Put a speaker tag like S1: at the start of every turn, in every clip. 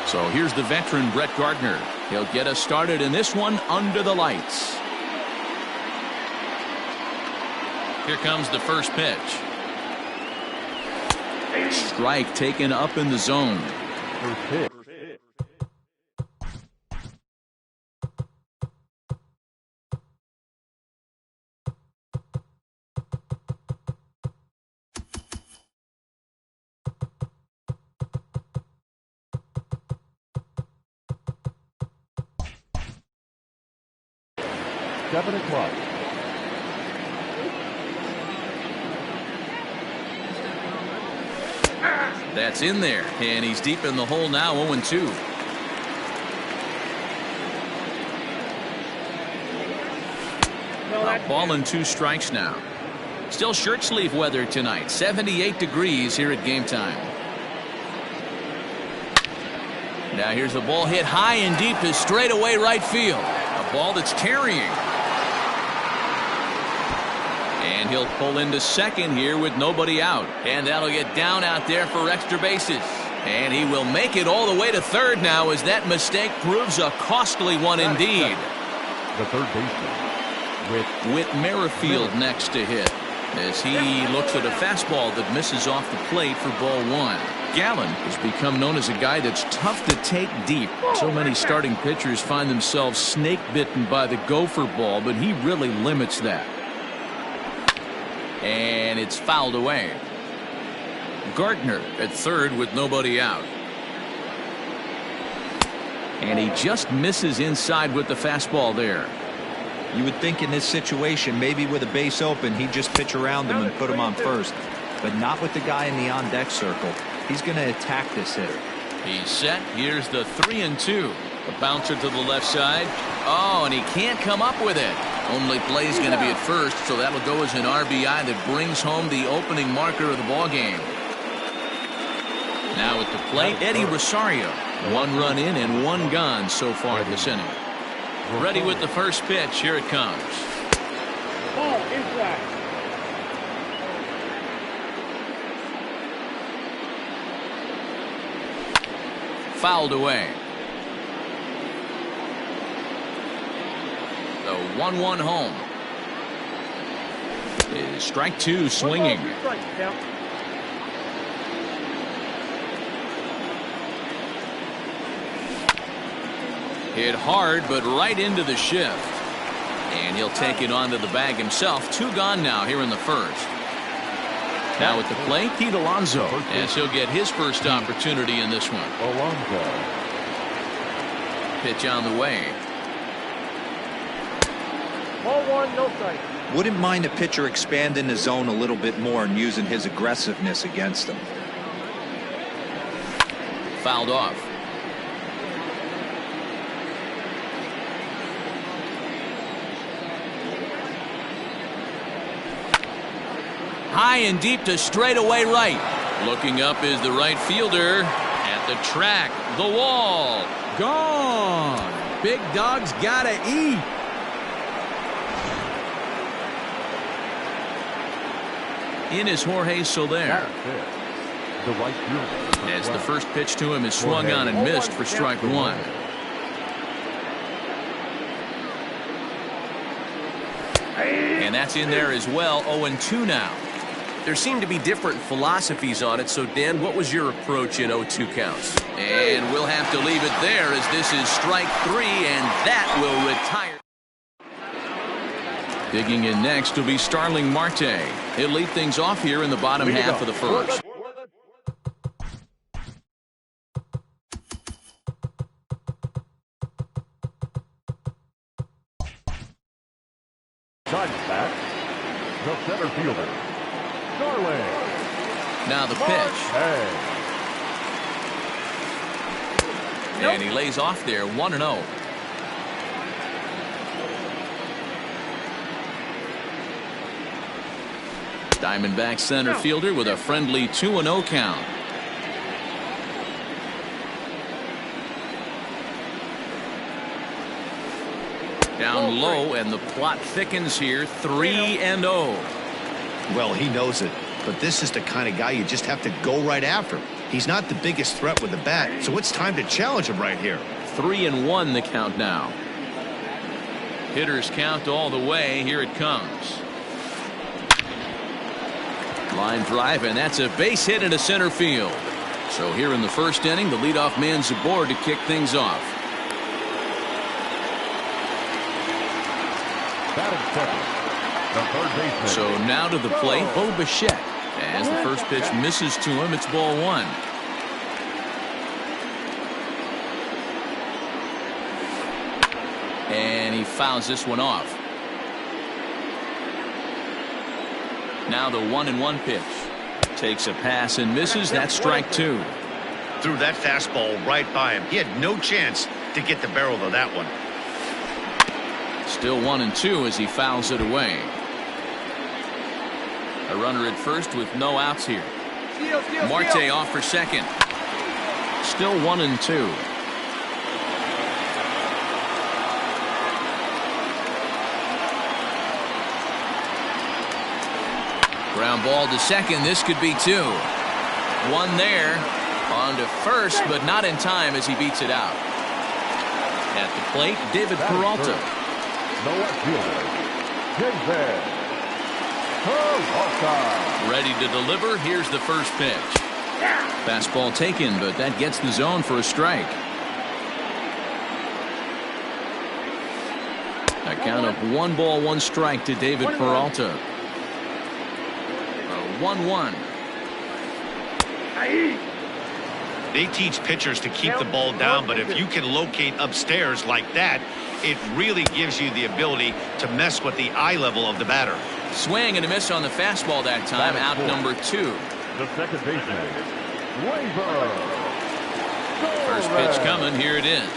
S1: So here's the veteran Brett Gardner. He'll get us started in this one under the lights. Here comes the first pitch. Strike taken up in the zone.
S2: First pitch. Seven o'clock.
S1: That's in there, and he's deep in the hole now, 0-2. Ball and 2 strikes now. Still shirt sleeve weather tonight, 78 degrees here at game time. Now here's the ball hit high and deep to straightaway right field. A ball that's carrying. And he'll pull into second here with nobody out. And that'll get down out there for extra bases. And he will make it all the way to third now as that mistake proves a costly one indeed.
S2: The third baseman.
S1: With Merrifield next to hit as he looks at a fastball that misses off the plate for ball 1. Gallen has become known as a guy that's tough to take deep. So many starting pitchers find themselves snake bitten by the gopher ball, but he really limits that. And it's fouled away. Gardner at third with nobody out. And he just misses inside with the fastball there.
S3: You would think in this situation, maybe with a base open, he'd just pitch around him and put him on first. But not with the guy in the on-deck circle. He's going to attack this hitter.
S1: He's set. Here's the 3-2. A bouncer to the left side. Oh, and he can't come up with it. Only play's going to be at first, so that'll go as an RBI that brings home the opening marker of the ball game. Now at the plate, Eddie Rosario. 1 run in and 1 gone so far this inning. Ready with the first pitch. Here it comes.
S4: Ball inside.
S1: Fouled away. The 1-1 home. Is strike 2 swinging. Hit hard, but right into the shift. And he'll take it onto the bag himself. 2 gone now here in the first. Now at the plate, Pete Alonso, as he'll get his first opportunity in this one.
S2: Alonso.
S1: Pitch on the way.
S4: Ball 1, no strike.
S3: Wouldn't mind a pitcher expanding the zone a little bit more and using his aggressiveness against them.
S1: Fouled off. High and deep to straightaway right. Looking up is the right fielder. At the track, the wall. Gone. Big dog's gotta eat. In is Jorge Soler.
S2: The right fielder.
S1: As the first pitch to him is swung on and missed for strike 1. And that's in there as well. 0-2 now. There seem to be different philosophies on it. So, Dan, what was your approach in 0-2 counts? And we'll have to leave it there as this is strike 3, and that will retire. Digging in next will be Starling Marte. He'll lead things off here in the bottom half of the first.
S2: Side back. The center fielder. Starling.
S1: Now the pitch.
S2: Hey.
S1: And he lays off there, 1-0. Diamondback center fielder with a friendly 2-0 count. Down low, and the plot thickens here, 3-0.
S3: Well, he knows it, but this is the kind of guy you just have to go right after.
S5: He's not the biggest threat with the bat, so it's time to challenge him right here.
S1: 3-1 the count now. Hitters count all the way. Here it comes. Line drive, and that's a base hit into center field. So here in the first inning, the leadoff man's aboard to kick things off.
S2: Batting second, the third baseman.
S1: So now to the plate, Bo Bichette. As the first pitch misses to him, it's ball one. And he fouls this one off. Now the 1-1 pitch. Takes a pass and misses. That's strike two.
S5: Threw that fastball right by him. He had no chance to get the barrel of that one.
S1: Still 1-2 as he fouls it away. A runner at first with no outs here. Marte off for second. Still 1-2. Ground ball to second. This could be two. One there. On to first, but not in time as he beats it out. At the plate, David Peralta.
S2: No outfielder, David Peralta.
S1: Ready to deliver. Here's the first pitch. Fastball taken, but that gets the zone for a strike. A count of 1 ball, 1 strike to David Peralta. 1-1.
S5: They teach pitchers to keep the ball down, but if you can locate upstairs like that, it really gives you the ability to mess with the eye level of the batter.
S1: Swing and a miss on the fastball that time. Out number 2.
S2: The second baseman, Waiver.
S1: First pitch coming. Here it is.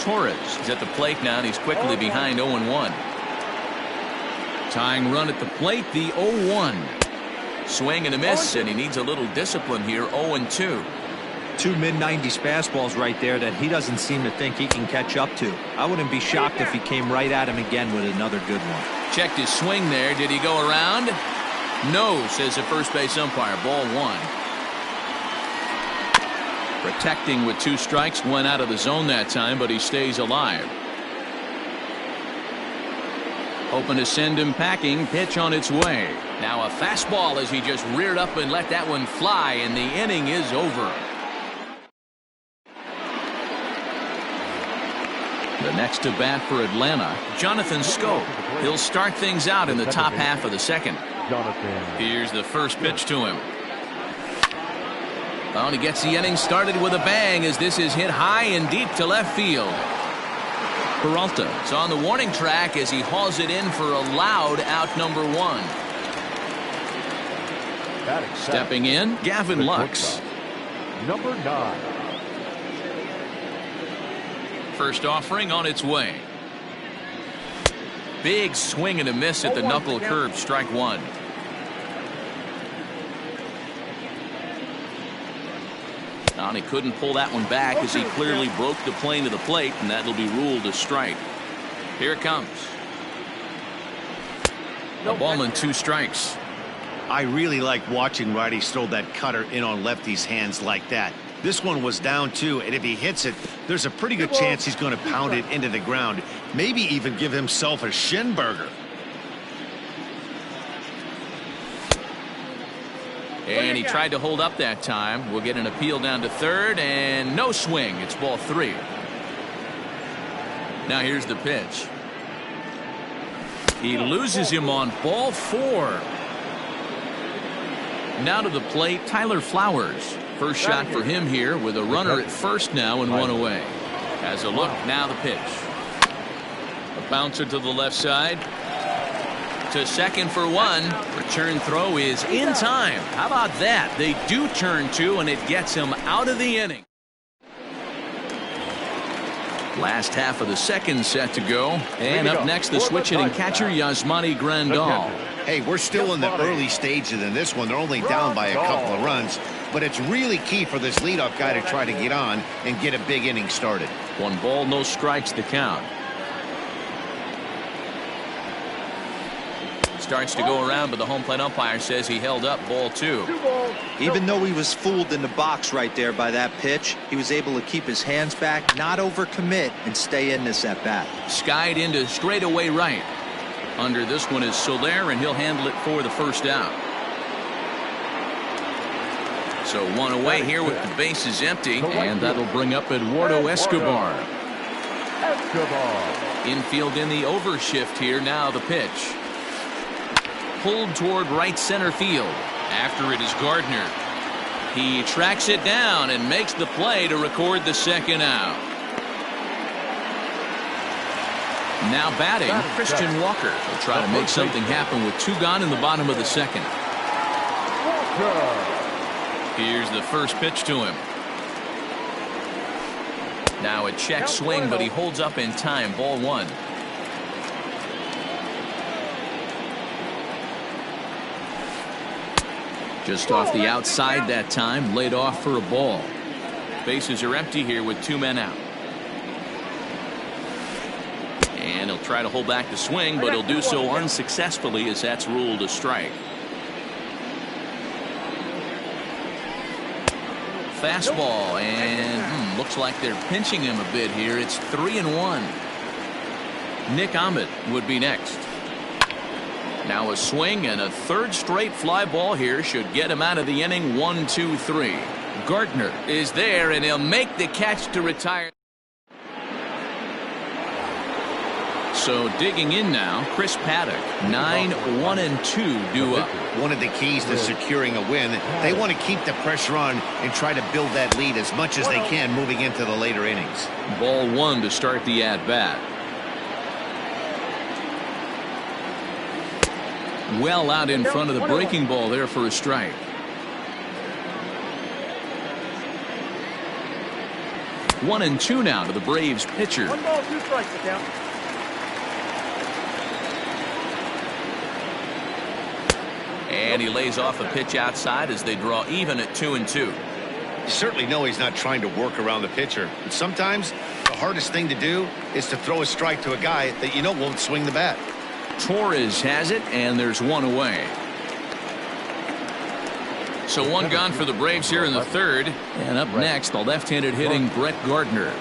S1: Torres is at the plate now, and he's quickly behind 0-1. Tying run at the plate, the 0-1. Swing and a miss, and he needs a little discipline here. 0-2.
S3: Two mid-90s fastballs right there that he doesn't seem to think he can catch up to. I wouldn't be shocked if he came right at him again with another good one.
S1: Checked his swing there. Did he go around? No, says the first base umpire. Ball 1. Protecting with 2 strikes. Went out of the zone that time, but he stays alive. Hoping to send him packing. Pitch on its way. Now a fastball as he just reared up and let that one fly, and the inning is over. The next to bat for Atlanta, Jonathan Schoop. He'll start things out in the top half of the second. Here's the first pitch to him. Oh, and he gets the inning started with a bang as this is hit high and deep to left field. Peralta is on the warning track as he hauls it in for a loud out number 1. Stepping in, Gavin Lux.
S2: Number 9.
S1: First offering on its way. Big swing and a miss at the knuckle curve. Strike 1. And he couldn't pull that one back as he clearly broke the plane to the plate, and that'll be ruled a strike. Here it comes. A ball and 2 strikes.
S5: I really like watching righties throw that cutter in on lefties' hands like that. This one was down 2, and if he hits it, there's a pretty good chance he's going to pound it into the ground. Maybe even give himself a shin burger.
S1: And he tried to hold up that time. We'll get an appeal down to third, and no swing. It's ball 3. Now here's the pitch. He loses him on ball 4. Now to the plate, Tyler Flowers. First shot for him here with a runner at first now and 1 away. Has a look, now the pitch. A bouncer to the left side. To second for 1. Return throw is in time. How about that? They do turn 2, and it gets him out of the inning. Last half of the second set to go. And up next, the switch hitting catcher, Yasmani Grandal.
S5: Hey, we're still in the early stages in this one. They're only down by a couple of runs. But it's really key for this leadoff guy to try to get on and get a big inning started.
S1: 1 ball, no strikes the count. starts to go around, but the home plate umpire says he held up ball 2.
S3: Even though he was fooled in the box right there by that pitch, he was able to keep his hands back, not overcommit, and stay in this at bat.
S1: Skied into straightaway right. Under this one is Soler, and he'll handle it for the first out. So one away here with the bases empty, and that'll bring up Eduardo Escobar. Infield in the overshift here. Now the pitch. Pulled toward right center field. After it is Gardner. He tracks it down and makes the play to record the second out. Now batting, Christian Walker will try to make something happen with 2 gone in the bottom of the second. Here's the first pitch to him. Now a check swing, but he holds up in time. Ball 1. Just off the outside that time, laid off for a ball. Bases are empty here with 2 men out. And he'll try to hold back the swing, but he'll do so unsuccessfully as that's ruled a strike. Fastball, and looks like they're pinching him a bit here. It's 3-1. Nick Ahmed would be next. Now a swing and a third straight fly ball here should get him out of the inning. 1-2-3. Gardner is there, and he'll make the catch to retire. So digging in now, Chris Paddock. 9-1-2 due up.
S5: One of the keys to securing a win, they want to keep the pressure on and try to build that lead as much as they can moving into the later innings.
S1: Ball 1 to start the at-bat. Well out in front of the breaking ball there for a strike. One and two now to the Braves pitcher.
S4: 1 ball, 2 strikes to count.
S1: And he lays off a pitch outside as they draw even at 2-2.
S5: You certainly know he's not trying to work around the pitcher. But sometimes the hardest thing to do is to throw a strike to a guy that you know won't swing the bat.
S1: Torres has it, and there's one away. So 1 gone for the Braves here in the third. And up next, the left-handed hitting Brett Gardner.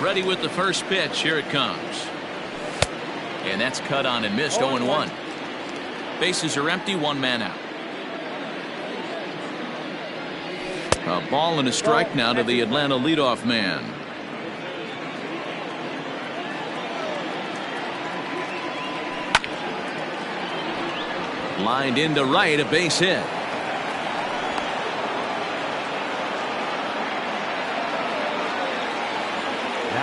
S1: Ready with the first pitch. Here it comes. And that's cut on and missed. 0-1. Bases are empty. 1 man out. A ball and a strike now to the Atlanta leadoff man. Lined into right, a base hit.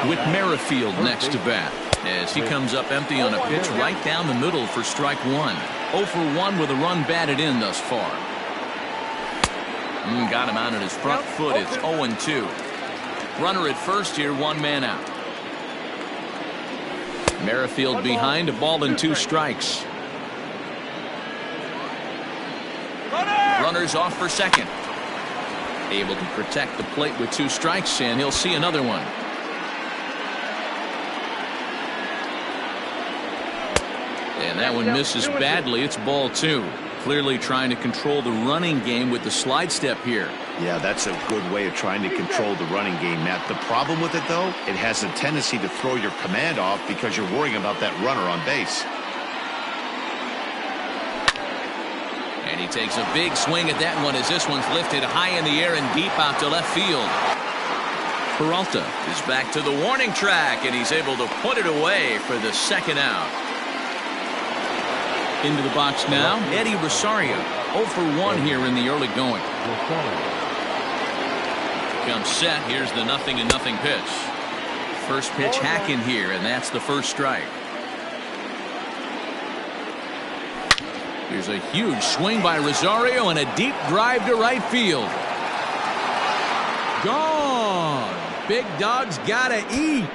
S1: With Merrifield next to bat as he comes up empty on a pitch right down the middle for strike 1. 0 for 1 with a run batted in thus far. Got him out on his front foot. It's 0-2. Runner at first here, 1 man out. Merrifield behind, a ball and 2 strikes. Runners off for second. Able to protect the plate with 2 strikes, and he'll see another one. And that one misses badly. It's ball 2. Clearly trying to control the running game with the slide step here.
S5: Yeah, that's a good way of trying to control the running game, Matt. The problem with it, though, it has a tendency to throw your command off because you're worrying about that runner on base.
S1: And he takes a big swing at that one as this one's lifted high in the air and deep out to left field. Peralta is back to the warning track, and he's able to put it away for the second out. Into the box now, Eddie Rosario. 0 for 1 here in the early going. Comes set. Here's the 0-0 pitch. First pitch hack in here, and that's the first strike. Here's a huge swing by Rosario and a deep drive to right field. Gone. Big dog's gotta eat.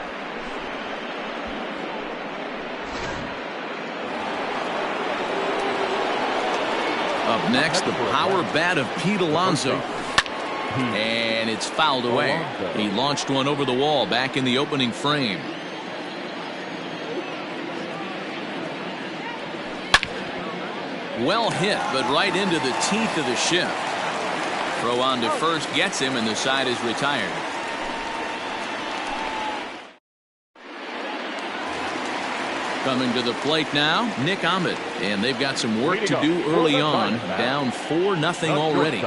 S1: Up next, the power bat of Pete Alonso. And it's fouled away. He launched one over the wall back in the opening frame. Well hit, but right into the teeth of the shift. Throw on to first gets him, and the side is retired. Coming to the plate now, Nick Ahmed, and they've got some work to do early on. Down 4-0 already.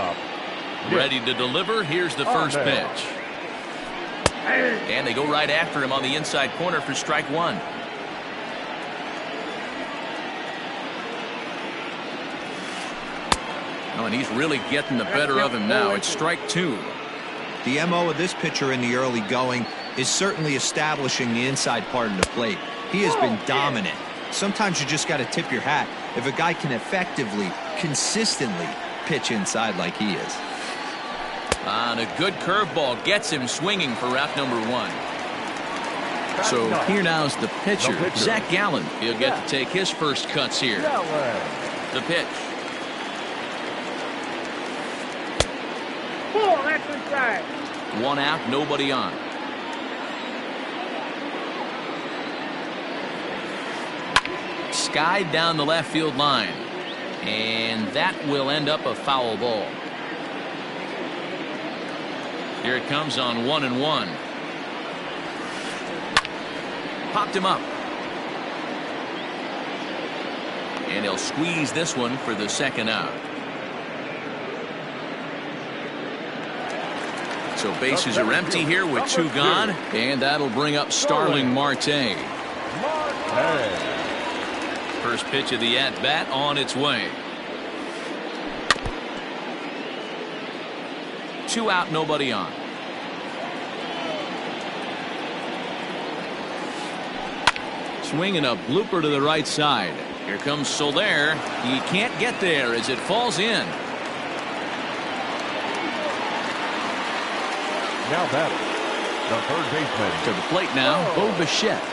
S1: Ready to deliver. Here's the first pitch. And they go right after him on the inside corner for strike one. Oh, and he's really getting the better of him now. It's strike two.
S3: The MO of this pitcher in the early going is certainly establishing the inside part of the plate. He has been dominant. Sometimes you just got to tip your hat if a guy can effectively, consistently pitch inside like he is.
S1: On a good curveball gets him swinging for route number one. So here now is the pitcher, Zach Gallen. He'll get to take his first cuts here. The pitch.
S4: That's inside.
S1: One out, nobody on. Skied down the left field line. And that will end up a foul ball. Here it comes on 1-1. Popped him up. And he'll squeeze this one for the second out. So bases are empty here with two gone, and that'll bring up Starling Marte. First pitch of the at-bat on its way. 2 out, nobody on. Swinging a blooper to the right side. Here comes Soler. He can't get there as it falls in.
S2: Now batting, the third baseman.
S1: To the plate now, Bo Bichette.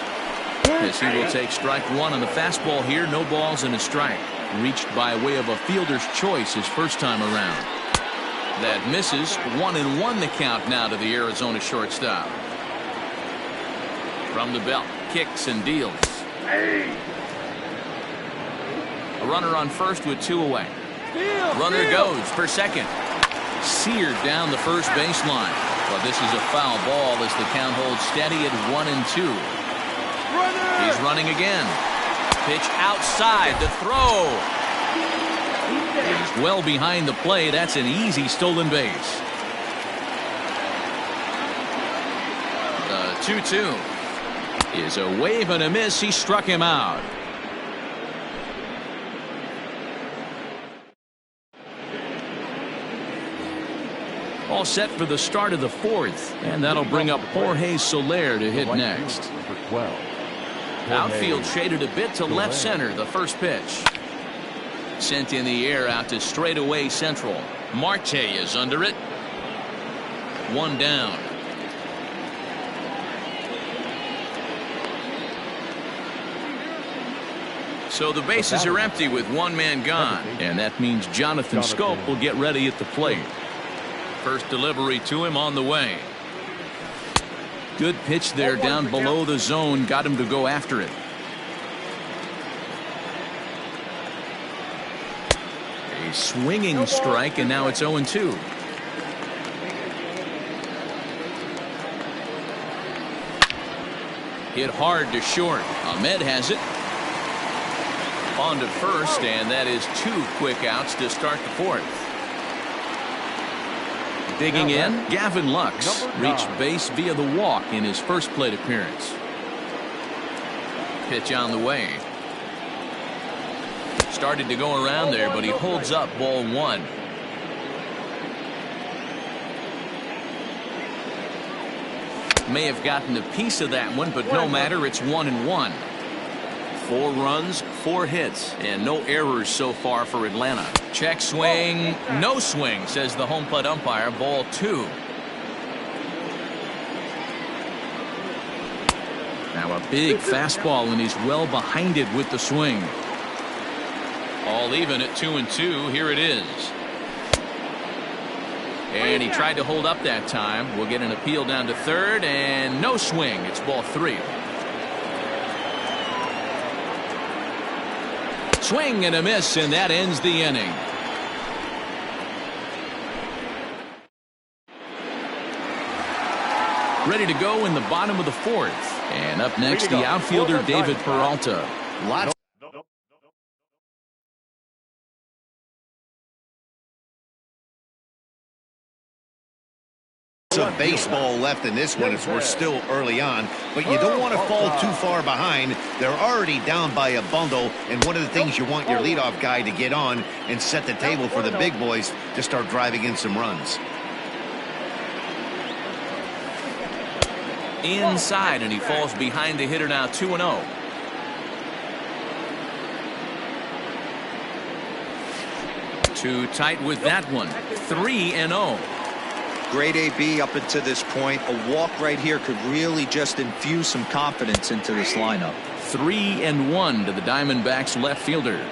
S1: As he will take strike one on the fastball here. No balls and a strike. Reached by way of a fielder's choice his first time around. That misses. 1-1 the count now to the Arizona shortstop. From the belt, kicks and deals. A runner on first with 2 away. Runner goes for second. Seared down the first baseline. Well, this is a foul ball as the count holds steady at 1-2. He's running again. Pitch outside. The throw. He's well behind the play. That's an easy stolen base. The 2-2 is a wave and a miss. He struck him out. All set for the start of the fourth, and that'll bring up Jorge Soler to hit next. Outfield shaded a bit to left center. The first pitch sent in the air out to straightaway central. Marte is under it. 1 down. So the bases are empty with 1 man gone, and that means Jonathan Schoop will get ready at the plate. First delivery to him on the way. Good pitch there down below the zone. Got him to go after it. A swinging strike, and now it's 0-2. Hit hard to short. Ahmed has it. On to first, and that is 2 quick outs to start the fourth. Digging in, Gavin Lux reached base via the walk in his first plate appearance. Pitch on the way. Started to go around there, but he holds up ball 1. May have gotten a piece of that one, but no matter. It's 1-1. 4 runs, 4 hits, and no errors so far for Atlanta. Check swing, no swing, says the home plate umpire. Ball 2. Now a big fastball, and he's well behind it with the swing. All even at 2-2. Here it is. And he tried to hold up that time. We'll get an appeal down to third, and no swing. It's ball 3. Swing and a miss, and that ends the inning. Ready to go in the bottom of the fourth. And up next, the outfielder, David Peralta.
S5: Lots of baseball left in this one as we're still early on, but you don't want to fall too far behind. They're already down by a bundle, and one of the things you want your leadoff guy to get on and set the table for the big boys to start driving in some runs.
S1: Inside, and he falls behind the hitter now, 2-0. Too tight with that one. 3-0.
S3: Great AB up until this point. A walk right here could really just infuse some confidence into this lineup.
S1: 3-1 to the Diamondbacks left fielder.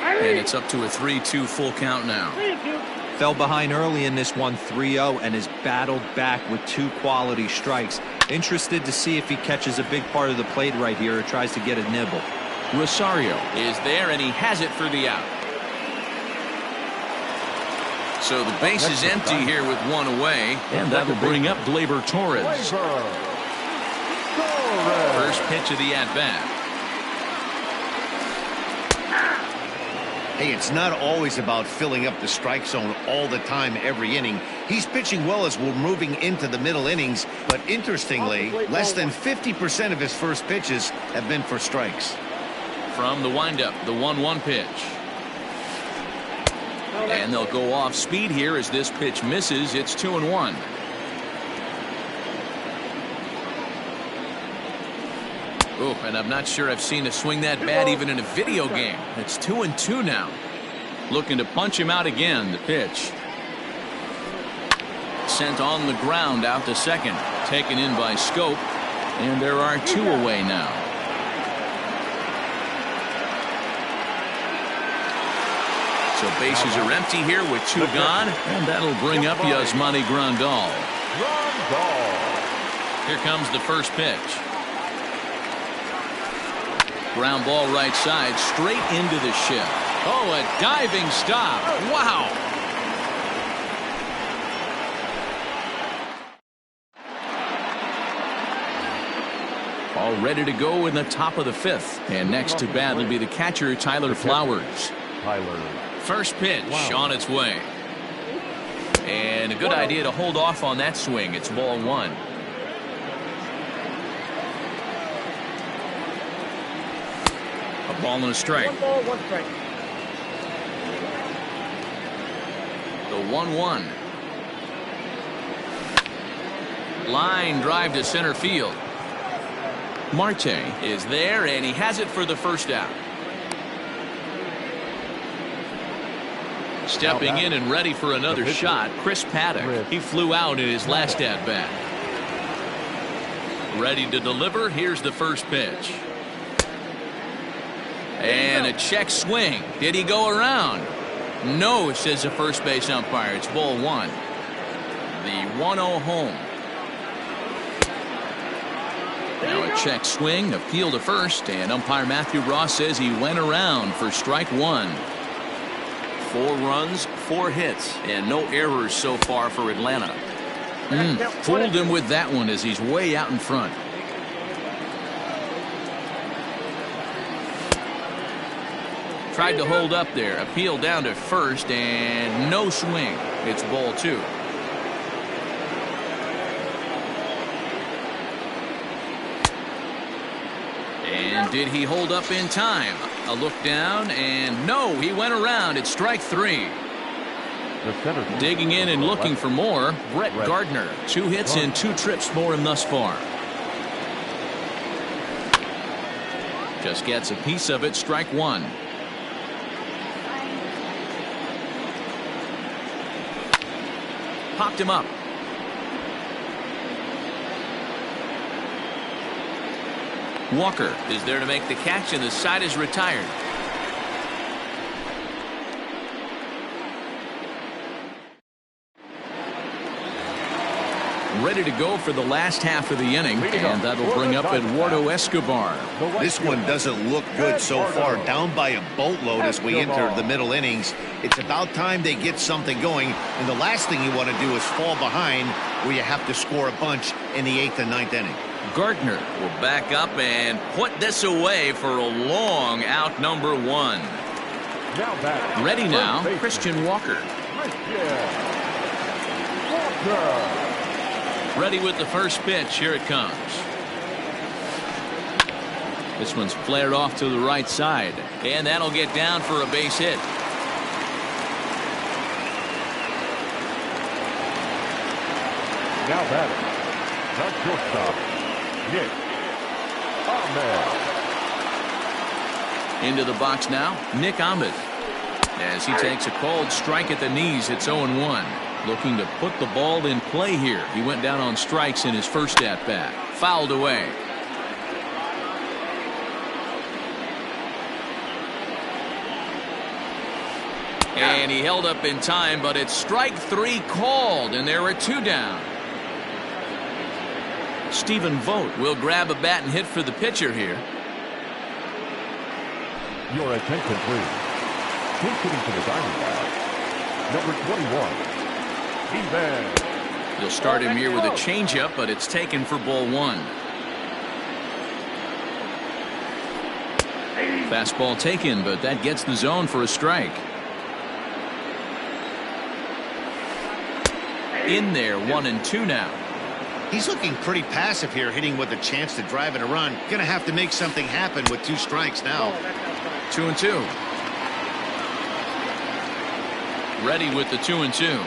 S1: And it's up to a 3-2 full count now.
S3: Fell behind early in this one, 3-0, and has battled back with 2 quality strikes. Interested to see if he catches a big part of the plate right here or tries to get a nibble.
S1: Rosario is there, and he has it for the out. So the base is empty here with 1 away, and that'll bring up Gleyber Torres. First pitch of the at-bat.
S5: Hey, it's not always about filling up the strike zone all the time every inning. He's pitching well as we're moving into the middle innings, but interestingly, less than 50% of his first pitches have been for strikes.
S1: From the windup, the 1-1 pitch. And they'll go off speed here as this pitch misses. It's 2-1. Oh, and I'm not sure I've seen a swing that bad even in a video game. It's 2-2 now. Looking to punch him out again. The pitch. Sent on the ground out to second. Taken in by Scope. And there are 2 away now. So bases are empty here with 2 gone. And that'll bring up Yasmani Grandal. Here comes the first pitch. Ground ball right side, straight into the shift. Oh, a diving stop. Wow. All ready to go in the top of the 5th. And next to bat will be the catcher, Tyler Flowers. First pitch on its way. And a good idea to hold off on that swing. It's ball 1. A ball and a strike.
S4: 1 ball, 1 strike.
S1: The 1-1. Line drive to center field. Marte is there, and he has it for the first out. Stepping in and ready for another shot, Chris Paddock. He flew out in his last at-bat. Ready to deliver. Here's the first pitch. And a check swing. Did he go around? No, says the first base umpire. It's ball 1. The 1-0 home. Now a check swing, appeal to first, and umpire Matthew Ross says he went around for strike 1. 4 runs, 4 hits, and no errors so far for Atlanta. Fooled him with that one as he's way out in front. Tried to hold up there. Appeal down to first, and no swing. It's ball 2. And did he hold up in time? A look down, and no, he went around. It's strike 3. Digging in and looking for more, Brett Gardner. 2 hits and 2 trips for him thus far. Just gets a piece of it. Strike 1. Popped him up. Walker is there to make the catch, and the side is retired. ready to go for the last half of the inning, and that'll bring up Eduardo Escobar.
S5: This one doesn't look good so far. Down by a boatload as we enter the middle innings. It's about time they get something going, and the last thing you want to do is fall behind where you have to score a bunch in the 8th and 9th inning.
S1: Gardner will back up and put this away for a long out, number 1. Ready now, Christian Walker. Ready with the first pitch. Here it comes. This one's flared off to the right side, and that'll get down for a base hit.
S2: Now batting, the shortstop, Nick Ahmed.
S1: Into the box now, Nick Ahmed. As he takes a called strike at the knees, it's 0-1. Looking to put the ball in play here. He went down on strikes in his first at-bat. Fouled away. And he held up in time, but it's strike 3 called, and there are 2 down. Stephen Vogt will grab a bat and hit for the pitcher here.
S2: Your attention, please. Who's hitting to the diamond bag? Number 21.
S1: He'll start him here with a changeup, but it's taken for ball 1. Fastball taken, but that gets the zone for a strike. In there, 1-2 now.
S5: He's looking pretty passive here, hitting with a chance to drive in a run. Gonna have to make something happen with 2 strikes now.
S1: 2-2. Ready with the 2-2.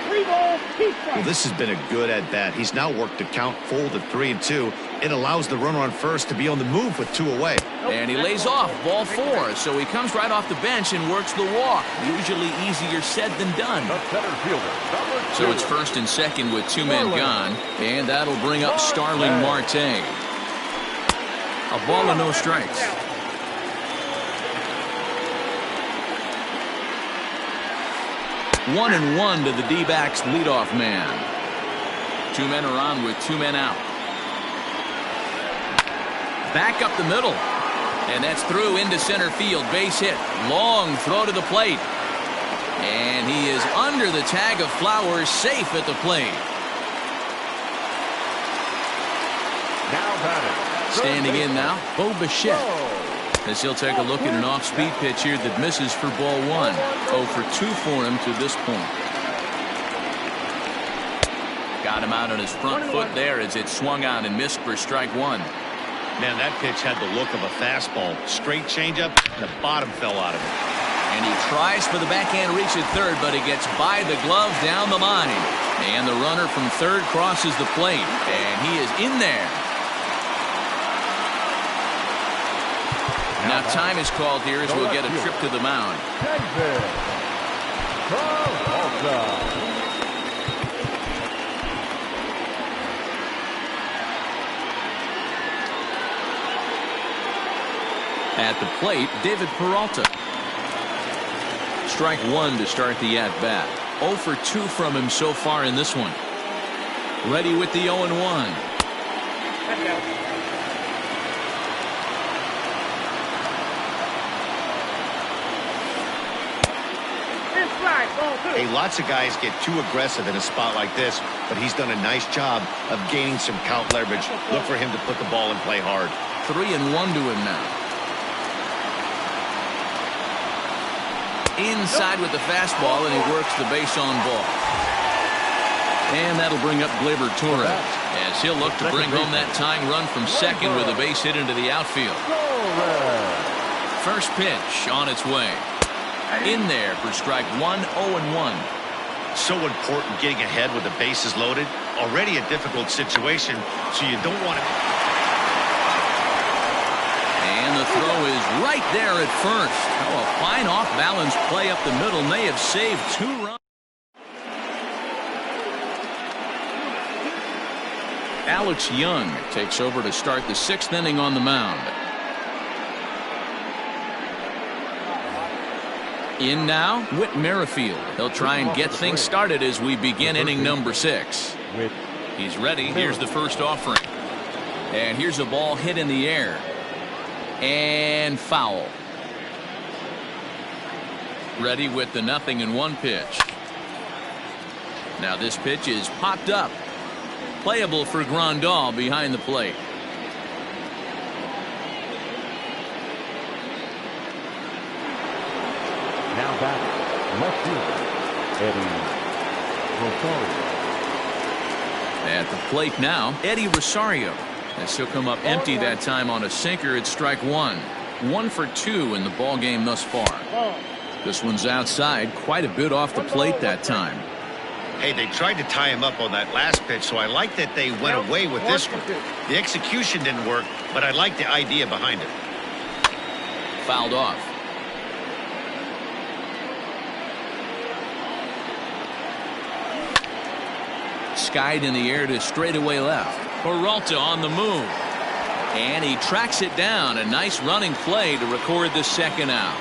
S5: Well, this has been a good at-bat. He's now worked the count full to 3-2. It allows the runner on first to be on the move with 2 away.
S1: And he lays off ball 4, so he comes right off the bench and works the walk. Usually easier said than done. So it's first and second with 2 men gone, and that'll bring up Starling Marte. A ball and no strikes. One and one to the D-backs leadoff man. 2 men are on with 2 men out. Back up the middle. And that's through into center field. Base hit. Long throw to the plate. And he is under the tag of Flowers, safe at the plate.
S2: Now batting.
S1: Standing in now, Bo Bichette. As he'll take a look at an off-speed pitch here that misses for ball 1. 0 for 2 for him to this point. Got him out on his front foot there as it swung on and missed for strike 1.
S5: Man, that pitch had the look of a fastball. Straight changeup, and the bottom fell out of it.
S1: And he tries for the backhand reach at third, but he gets by the glove down the line. And the runner from third crosses the plate, and he is in there. Now time is called here as we'll get a trip to the mound. At the plate, David Peralta. Strike 1 to start the at-bat. 0 for 2 from him so far in this one. Ready with the 0-1.
S5: Hey, lots of guys get too aggressive in a spot like this, but he's done a nice job of gaining some count leverage. Look for him to put the ball in play hard.
S1: 3-1 to him now. Inside with the fastball, and he works the base on ball. And that'll bring up Gleyber Torres as he'll look to bring home that tying run from second with a base hit into the outfield. First pitch on its way. In there for strike 1, 0-1.
S5: So important getting ahead with the bases loaded. Already a difficult situation, so you don't want to.
S1: And the throw is right there at first. Oh, a fine off-balance play up the middle may have saved 2 runs. Alex Young takes over to start the 6th inning on the mound. In now, Whit Merrifield. He'll try and get things started as we begin inning number 6. He's ready. Here's the first offering. And here's a ball hit in the air. And foul. Ready with the 0-1 pitch. Now this pitch is popped up. Playable for Grandal behind the plate.
S2: Now back, left fielder, Eddie Rosario.
S1: At the plate now, Eddie Rosario. As he'll come up empty that time on a sinker at strike 1. 1 for 2 in the ball game thus far. This one's outside, quite a bit off the plate that time.
S5: Hey, they tried to tie him up on that last pitch, so I like that they went away with this one. The execution didn't work, but I like the idea behind it.
S1: Fouled off. Skied in the air to straightaway left. Peralta on the move. And he tracks it down. A nice running play to record the second out.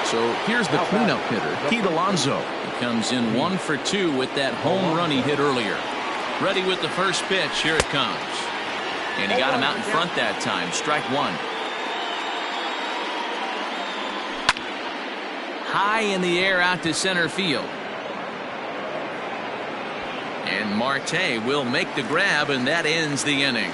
S1: So here's the cleanup hitter, Pete Alonso. He comes in 1 for 2 with that home run he hit earlier. Ready with the first pitch. Here it comes. And he got him out in front that time. Strike 1. High in the air out to center field. And Marte will make the grab, and that ends the inning.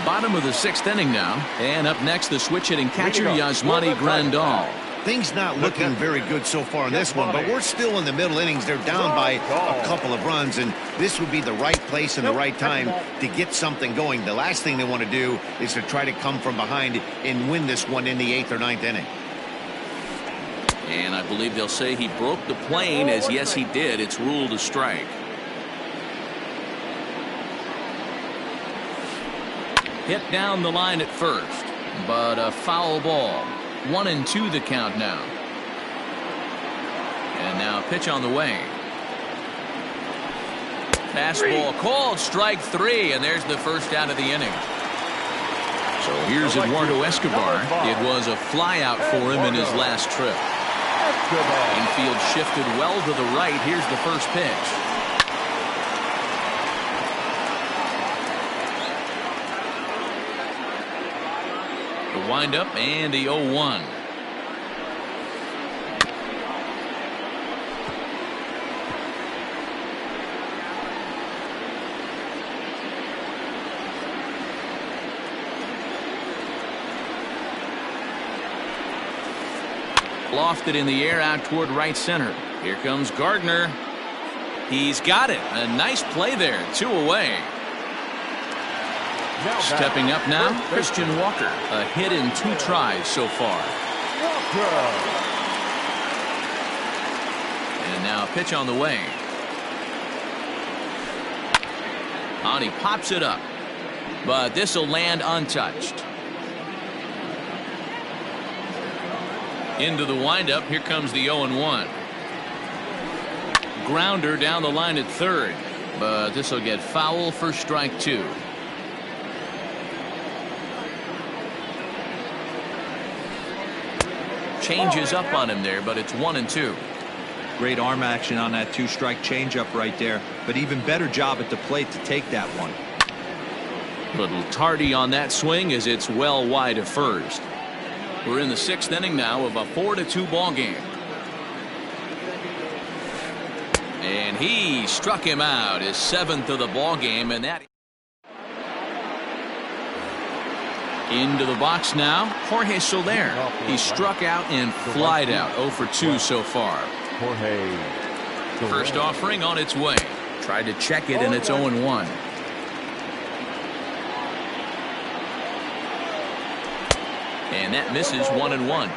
S1: Bottom of the 6th inning now. And up next, the switch-hitting catcher, Yasmani Grandal.
S5: Things not looking very good so far in this one, but we're still in the middle innings. They're down by a couple of runs, and this would be the right place and the right time to get something going. The last thing they want to do is to try to come from behind and win this one in the 8th or 9th inning.
S1: And I believe they'll say he broke the plane, as yes he did. It's ruled a strike. Hit down the line at first, but a foul ball. 1-2 the count now. And now pitch on the way. Fastball called, strike 3, and there's the first out of the inning. So here's Eduardo Escobar. It was a fly out for him in his last trip. Infield shifted well to the right. Here's the first pitch. The windup and the 0-1. Lofted in the air out toward right center. Here comes Gardner. He's got it. A nice play there. 2 away. Stepping up now, Christian Walker. A hit in 2 tries so far. And now a pitch on the way. And he pops it up. But this will land untouched. Into the windup. Here comes the 0-1. Grounder down the line at third. But this will get foul for strike 2. Changes up on him there, but it's 1-2.
S3: Great arm action on that 2-strike changeup right there, but even better job at the plate to take that one.
S1: Little tardy on that swing as it's well wide of first. We're in the 6th inning now of a 4-2 ball game. And he struck him out, his 7th of the ball game, and that. Into the box now, Jorge Soler. He struck out and flied out. 0 for 2 so far. First offering on its way. Tried to check it, and it's 0-1. And that misses. 1-1.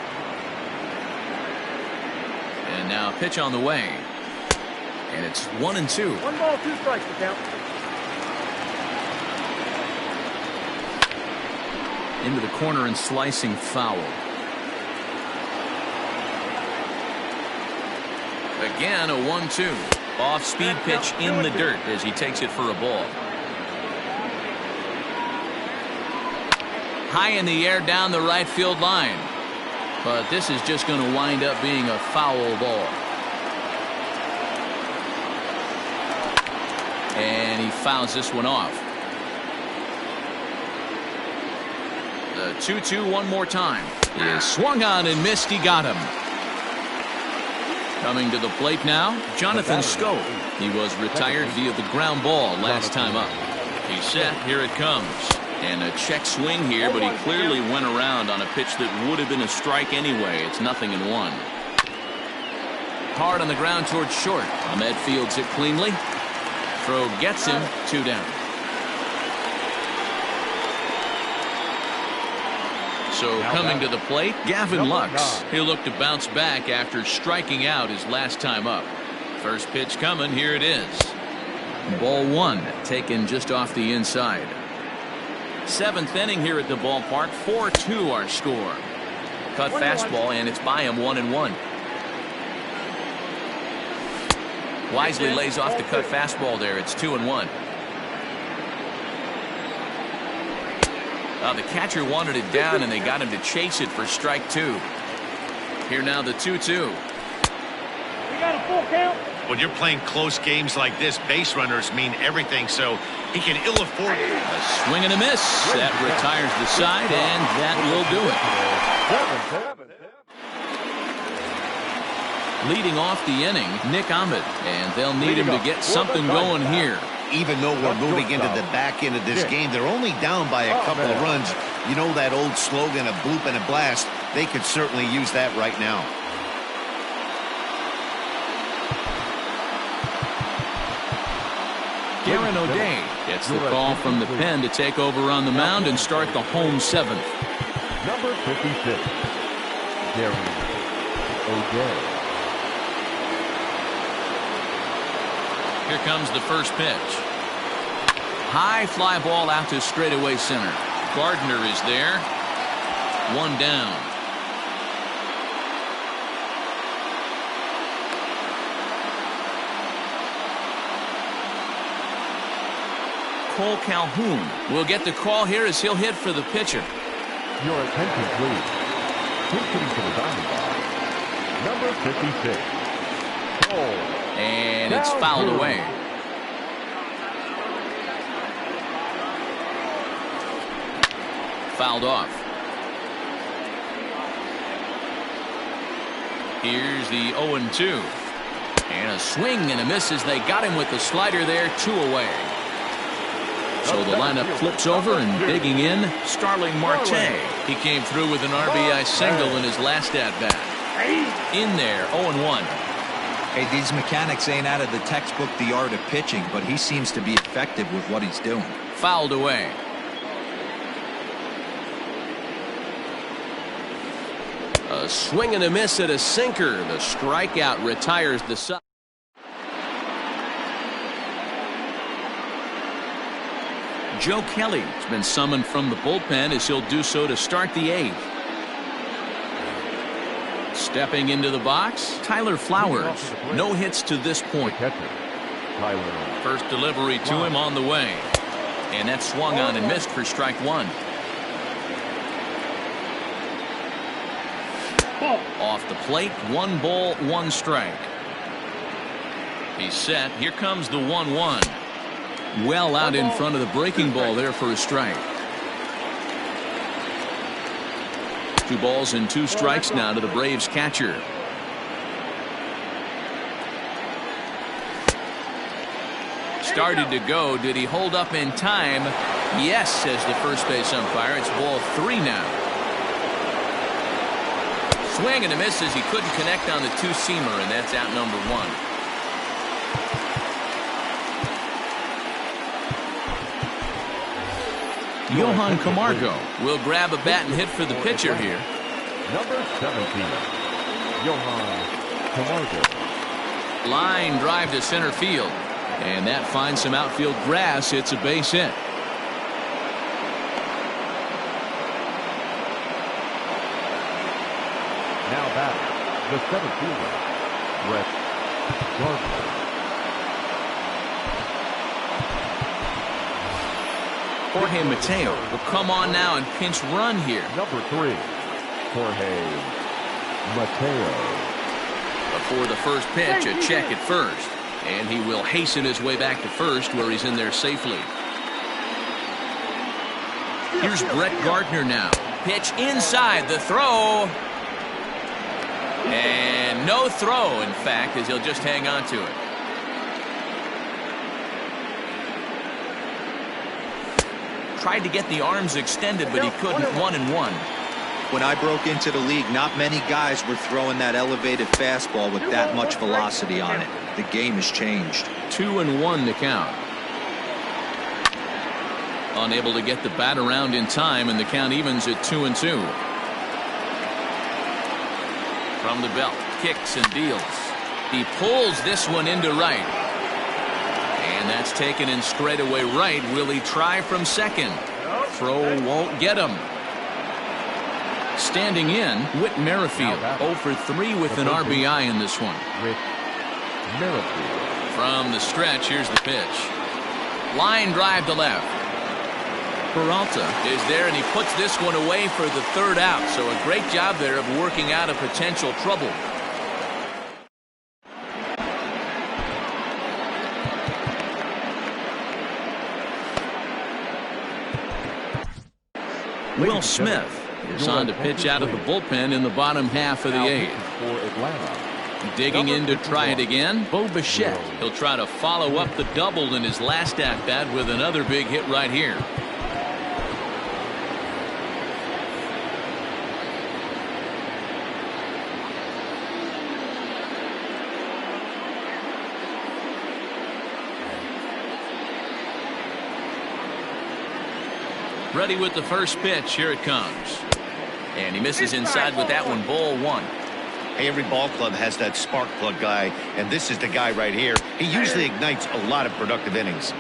S1: And now a pitch on the way. And it's 1-2.
S4: 1 ball, 2 strikes to count.
S1: Into the corner and slicing foul. Again a 1-2. Off speed pitch in the dirt as he takes it for a ball. High in the air down the right field line. But this is just going to wind up being a foul ball. And he fouls this one off. The 2-2 one more time. He is swung on and missed. He got him. Coming to the plate now, Jonathan Scope. He was retired via the ground ball last time up. He's set. Here it comes. And a check swing here, but he clearly went around on a pitch that would have been a strike anyway. It's 0-1. Hard on the ground towards short. Ahmed fields it cleanly. Throw gets him. 2 down. So coming to the plate, Gavin Lux. He'll look to bounce back after striking out his last time up. First pitch coming. Here it is. Ball 1, taken just off the inside. 7th inning here at the ballpark. 4-2 our score. Cut fastball, and it's by him 1-1. Wisely lays off the cut fastball there. It's 2-1. The catcher wanted it down, and they got him to chase it for strike 2. Here now the 2-2.
S4: We got a full count.
S5: When you're playing close games like this, base runners mean everything, so he can ill afford it.
S1: A swing and a miss. That retires the side, and that will do it. Leading off the inning, Nick Ahmed, and they'll need him to get something going here.
S5: Even though we're moving into the back end of this game, they're only down by a couple of runs. You know that old slogan, a bloop and a blast? They could certainly use that right now.
S1: Darren O'Day gets the call from the pen to take over on the mound and start the home 7th.
S2: Number 56, Darren O'Day.
S1: Here comes the first pitch. High fly ball out to straightaway center. Gardner is there. 1 down. Cole Calhoun will get the call here as he'll hit for the pitcher.
S2: Your attention, please. Pitching to the Diamondbacks, number 56, Cole.
S1: And it's fouled away. Fouled off. Here's the 0-2. And a swing and a miss as they got him with the slider there. 2 away. So the lineup flips over, and digging in, Starling Marte. He came through with an RBI single in his last at-bat. In there, 0-1.
S3: Hey, these mechanics ain't out of the textbook The Art of Pitching, but he seems to be effective with what he's doing.
S1: Fouled away. A swing and a miss at a sinker. The strikeout retires the side. Joe Kelly has been summoned from the bullpen as he'll do so to start the 8th. Stepping into the box, Tyler Flowers. No hits to this point. First delivery to him on the way. And that swung on and missed for strike 1. Off the plate, 1 ball, 1 strike. He's set. Here comes the 1-1. Well out in front of the breaking ball there for a strike. 2 balls and 2 strikes now to the Braves catcher. Started to go. Did he hold up in time? Yes, says the first base umpire. It's ball 3 now. Swing and a miss as he couldn't connect on the 2-seamer, and that's out number 1. Johan Camargo will grab a bat and hit for the pitcher here.
S2: Number 17, Johan Camargo.
S1: Line drive to center field. And that finds some outfield grass. It's a base hit.
S2: Now batting, the 7th fielder, Brett Gardner.
S1: Jorge Mateo will come on now and pinch run here.
S2: Number 3, Jorge Mateo.
S1: Before the first pitch, a check at first. And he will hasten his way back to first, where he's in there safely. Here's Brett Gardner now. Pitch inside, the throw. And no throw, in fact, as he'll just hang on to it. Tried to get the arms extended, but he couldn't. 1-1.
S3: When I broke into the league, not many guys were throwing that elevated fastball with that much velocity on it. The game has changed.
S1: 2-1 to count. Unable to get the bat around in time, and the count evens at 2-2. From the belt, kicks and deals. He pulls this one into right. And that's taken in straightaway right. Will he try from second? Throw won't get him. Standing in, Whit Merrifield, 0 for 3 with an RBI in this one.
S2: Whit Merrifield.
S1: From the stretch, here's the pitch. Line drive to left. Peralta is there, and he puts this one away for the third out. So a great job there of working out a potential trouble. Will Smith is on to pitch out of the bullpen in the bottom half of the 8th. Digging in to try it again, Bo Bichette. He'll try to follow up the double in his last at-bat with another big hit right here. Ready with the first pitch. Here it comes. And he misses inside with that one. Ball 1.
S5: Hey, every ball club has that spark plug guy, and this is the guy right here. He usually ignites a lot of productive innings.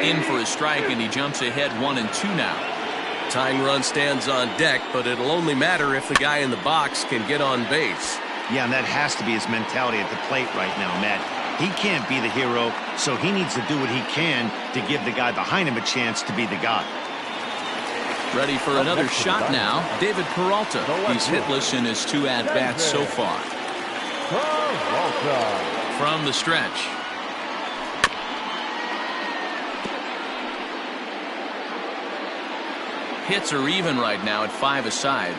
S1: In for a strike, and he jumps ahead 1-2 now.
S6: Tying run stands on deck, but it'll only matter if the guy in the box can get on base.
S5: Yeah, and that has to be his mentality at the plate right now, Matt. He can't be the hero, so he needs to do what he can to give the guy behind him a chance to be the guy.
S1: Ready for another shot now. David Peralta. He's hitless in his 2 at-bats so far. From the stretch. Hits are even right now at 5 aside.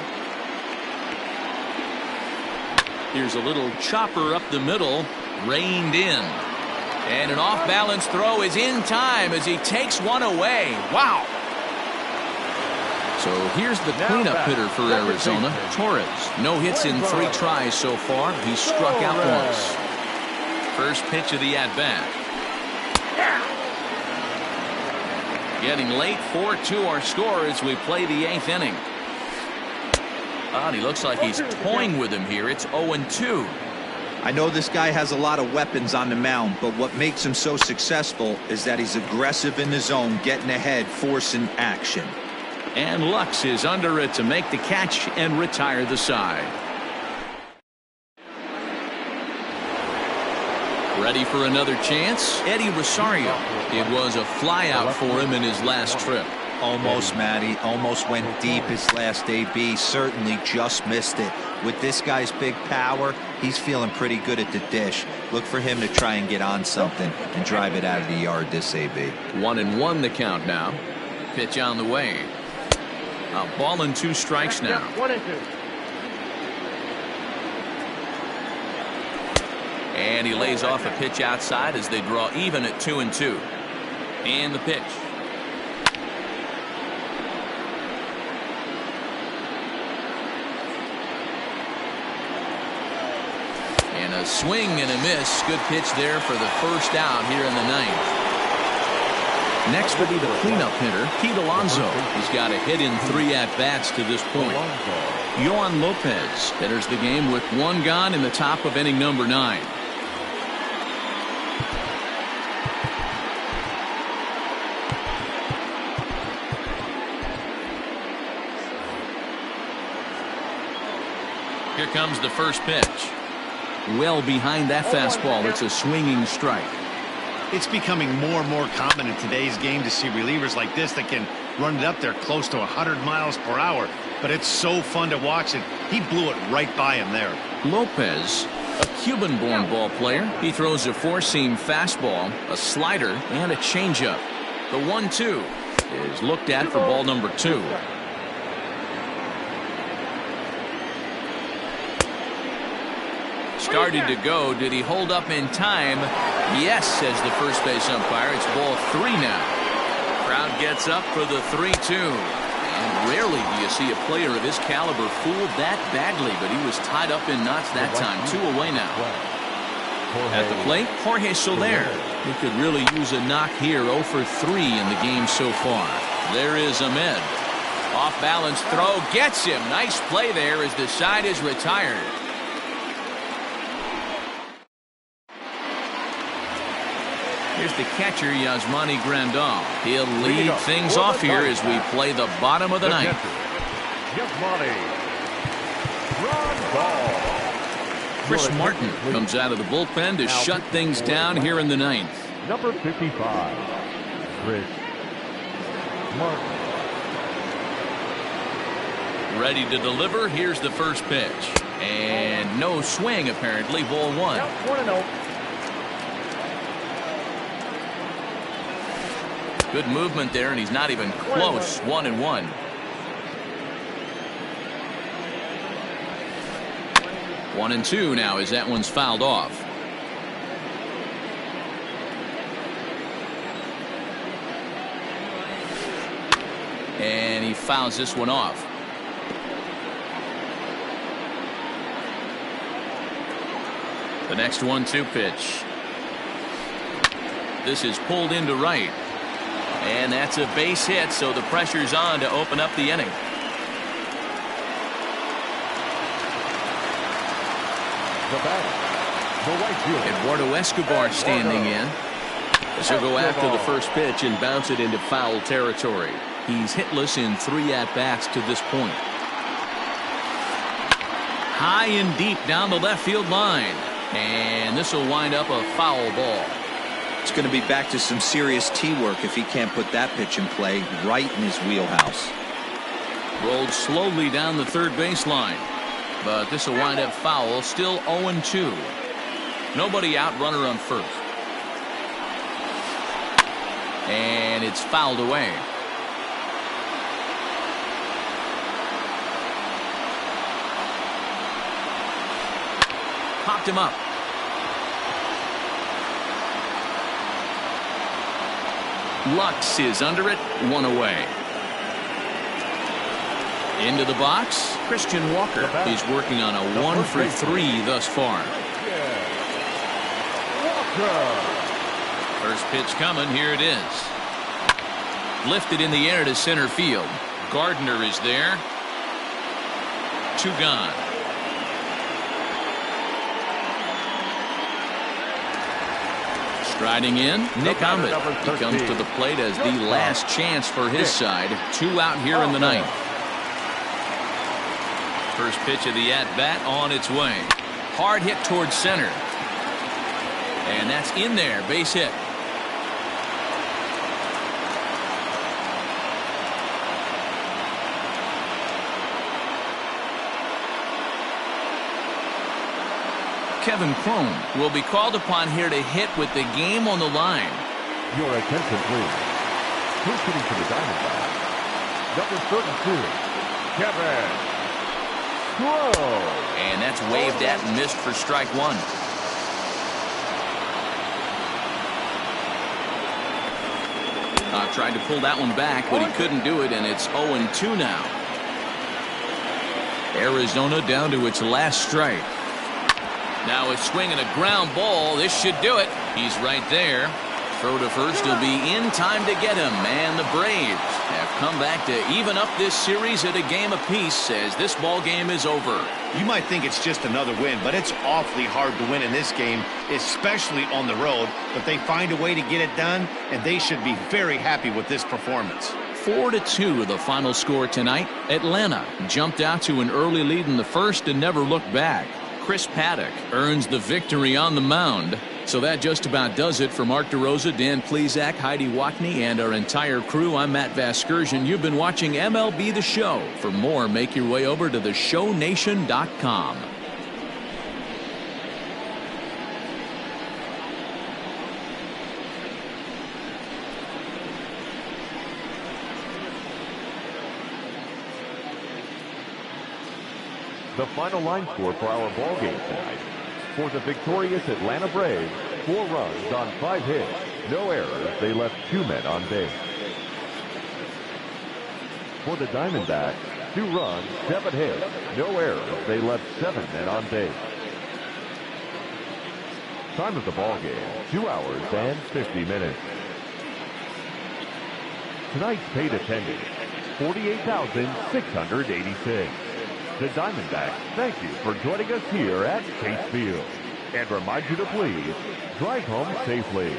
S1: Here's a little chopper up the middle. Reined in. And an off-balance throw is in time as he takes one away. Wow. So here's the cleanup hitter for Arizona, Torres. No hits in 3 tries so far. He struck out once. First pitch of the at-bat. Getting late, 4-2 our score as we play the 8th inning. And he looks like he's toying with him here. It's 0-2.
S3: I know this guy has a lot of weapons on the mound, but what makes him so successful is that he's aggressive in the zone, getting ahead, forcing action.
S1: And Lux is under it to make the catch and retire the side. Ready for another chance? Eddie Rosario. It was a flyout for him in his last trip.
S3: Almost, Matty. Almost went deep his last AB. Certainly just missed it. With this guy's big power, he's feeling pretty good at the dish. Look for him to try and get on something and drive it out of the yard this AB.
S1: 1-1 the count now. Pitch on the way. A ball and 2 strikes now.
S4: 1-2.
S1: And he lays off a pitch outside as they draw even at 2-2. And the pitch. And a swing and a miss. Good pitch there for the first out here in the 9th. Next will be the cleanup hitter, Pete Alonso. He's got a hit in 3 at-bats to this point. Yohan Lopez enters the game with 1 gone in the top of inning number 9. Here comes the first pitch. well behind that fastball. It's a swinging strike.
S5: It's becoming more and more common in today's game to see relievers like this that can run it up there close to 100 miles per hour. But it's so fun to watch it. He blew it right by him there.
S1: Lopez, a Cuban-born ball player. He throws a four-seam fastball, a slider, and a changeup. The 1-2 is looked at for ball number 2. Started to go. Did he hold up in time? Yes, says the first base umpire. It's ball 3 now. Crowd gets up for the 3-2. And rarely do you see a player of his caliber fooled that badly, but he was tied up in knots that time. 2 away now. At the plate, Jorge Soler. He could really use a knock here. 0 for 3 in the game so far. There is Ahmed. Off balance throw gets him. Nice play there as the side is retired. Here's the catcher, Yasmani Grandal. He'll lead things off here as we play the bottom of the ninth. Chris Martin comes out of the bullpen to shut things down here in the ninth.
S2: Number 55, Chris Martin.
S1: Ready to deliver. Here's the first pitch. And no swing, apparently. Ball 1.
S4: 1-0.
S1: Good movement there, and he's not even close. 1-1. One and 2 now as that one's fouled off. And he fouls this one off. The next 1-2 pitch. This is pulled into right. And that's a base hit, so the pressure's on to open up the inning. Eduardo Escobar standing in. This will go after the first pitch and bounce it into foul territory. He's hitless in 3 at-bats to this point. High and deep down the left field line. And this will wind up a foul ball.
S3: It's going to be back to some serious tee work if he can't put that pitch in play right in his wheelhouse.
S1: Rolled slowly down the third baseline. But this will wind up foul. Still 0-2. Nobody out, runner on first. And it's fouled away. Popped him up. Lux is under it. 1 away. Into the box, Christian Walker. He's working on a 1 for 3 thus far. First pitch coming. Here it is. Lifted in the air to center field. Gardner is there. 2 gone. Striding in, Nick Ahmed. He comes to the plate as the last chance for his side. 2 out here in the ninth. First pitch of the at-bat on its way. Hard hit towards center. And that's in there. Base hit. Kevin Cron will be called upon here to hit with the game on the line.
S2: Your attention, please. Who's hitting for the Diamondbacks? Number 32, Kevin Cron.
S1: And that's waved at and missed for strike 1. Tried to pull that one back, but he couldn't do it, and it's 0-2 now. Arizona down to its last strike. Now a swing and a ground ball. This should do it. He's right there. Throw to first will be in time to get him. And the Braves have come back to even up this series at a game apiece as this ball game is over.
S5: You might think it's just another win, but it's awfully hard to win in this game, especially on the road. But they find a way to get it done, and they should be very happy with this performance.
S1: 4-2 the final score tonight. Atlanta jumped out to an early lead in the first and never looked back. Chris Paddock earns the victory on the mound. So that just about does it for Mark DeRosa, Dan Plesac, Heidi Watney, and our entire crew. I'm Matt Vasgersian. You've been watching MLB The Show. For more, make your way over to theshownation.com.
S2: The final line score for our ball game tonight. For the victorious Atlanta Braves, 4 runs on 5 hits, no errors. They left 2 men on base. For the Diamondbacks, 2 runs, 7 hits, no errors. They left 7 men on base. Time of the ball game, 2 hours and 50 minutes. Tonight's paid attendance, 48,686. The Diamondbacks thank you for joining us here at Chase Field and remind you to please drive home safely.